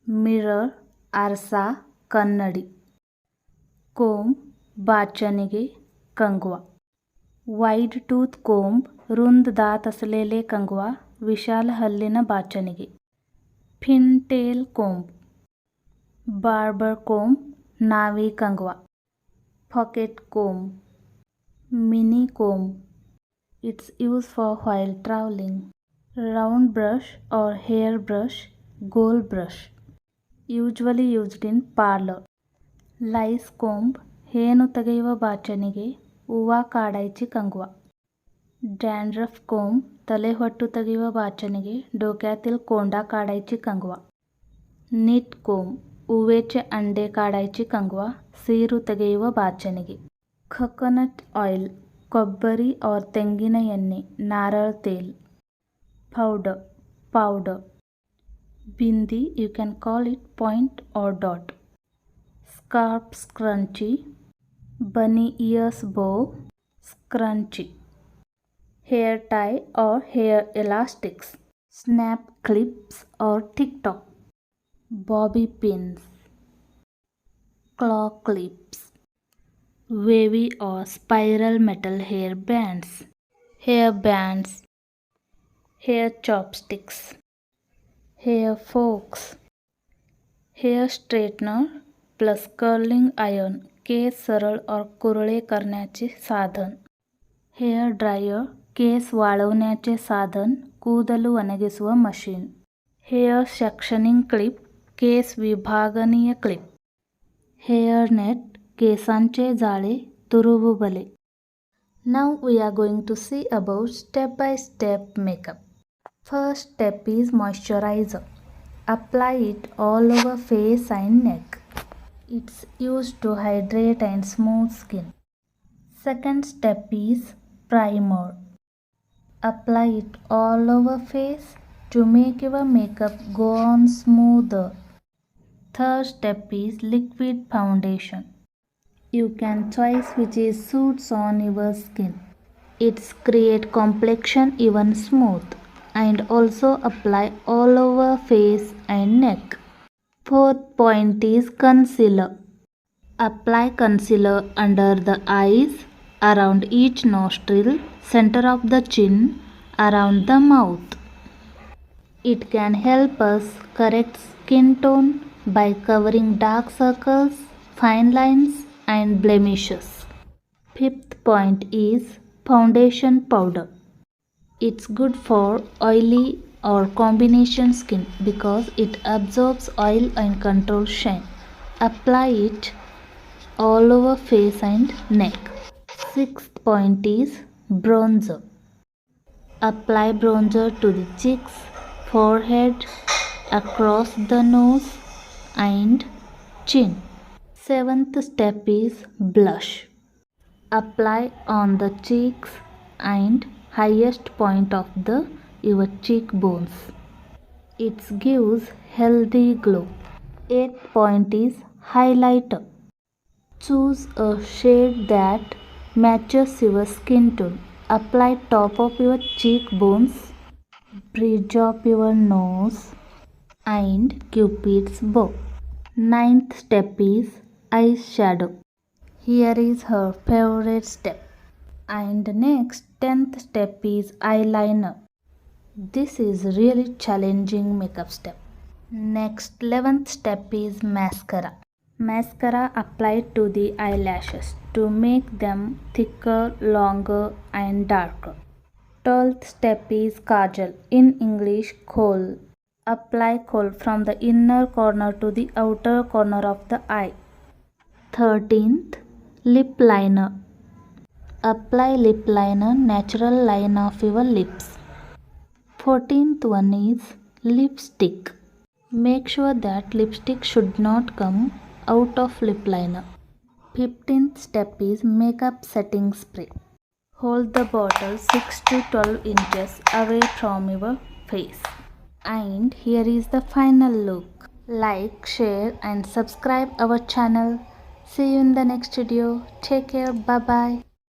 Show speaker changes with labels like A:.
A: Mirror ಆರ್ಸ ಕನ್ನಡಿ. Comb बाचणगे कंगवा. वाईड टूथ कोंब रुंद दात असलेले कंगवा, विशाल हल्लीन बाचणगे. Fine tail comb. बार्बर कोंब नावी कंगवा. Pocket comb. Mini comb. It's used for while traveling. Round brush or hair brush, gold brush. Usually used in parlor. Lice comb, ಹೇನು ತೆಗೆಯುವ ಬಾಚಣಿಗೆ, ಹೂವ ಕಾಡಾಯ್ಚಿ कंगवा. ಡ್ಯಾಂಡ್ರಫ್ कोंब, तले ಹೊಟ್ಟು ತೆಗೆಯುವ ಬಾಚಣಿಗೆ, डोक्यातील कोंडा काढायची कंगवा. नीट कोंब, हूवेचे अंडे काढायची कंगवा, सीरू ತೆಗೆಯುವ ಬಾಚಣಿಗೆ. coconut oil, ಕೊಬ್ಬರಿ और ತೆಂಗಿನ ಎಣ್ಣೆ, नारळ तेल. powder. Bindi, you can call it point or dot. Scarf scrunchie, bunny ears bow, scrunchie. Hair tie or hair elastics, snap clips or TikTok. Bobby pins, claw clips. Wavy or spiral metal hair bands, hair chopsticks. Hair forks, hair straightener plus curling iron, case सरळ और कुरळे करण्याचे साधन. Hair dryer, case वाळवण्याचे साधन, ಕೂದಲು ಒಣಗಿಸುವ machine. Hair sectioning clip, केस विभागनीय clip. Hair net, केसांचे जाळे, तुरुबु बले. Now we are going to see about step by step makeup. First step is moisturizer. Apply it all over face and neck. It's used to hydrate and smooth skin. Second step is primer. Apply it all over face to make your makeup go on smoother. Third step is liquid foundation. You can choose which is suits on your skin. It's create complexion even smooth and also apply all over face and neck. Fourth point is concealer. Apply concealer under the eyes, around each nostril, center of the chin, around the mouth. It can help us correct skin tone by covering dark circles, fine lines and blemishes. Fifth point is foundation powder. It's good for oily or combination skin because it absorbs oil and controls shine. Apply it all over face and neck. Sixth point is bronzer. Apply bronzer to the cheeks, forehead, across the nose and chin. Seventh step is blush. Apply on the cheeks and highest point of your cheekbones. It gives healthy glow. Eighth point is highlighter. Choose a shade that matches your skin tone. Apply top of your cheekbones, bridge of your nose and cupid's bow. Ninth step is eyeshadow. Here is her favorite step. And next, 10th step is eyeliner. This is really challenging makeup step. Next, 11th step is mascara. Mascara applied to the eyelashes to make them thicker, longer and darker. 12th step is kajal, in English kohl. Apply kohl from the inner corner to the outer corner of the eye. 13th, lip liner. Apply lip liner, natural line of your lips. 14th one is lipstick. Make sure that lipstick should not come out of lip liner. 15th step is makeup setting spray. Hold the bottle 6 to 12 inches away from your face. And here is the final look. Like, share and subscribe our channel. See you in the next video. Take care. Bye bye.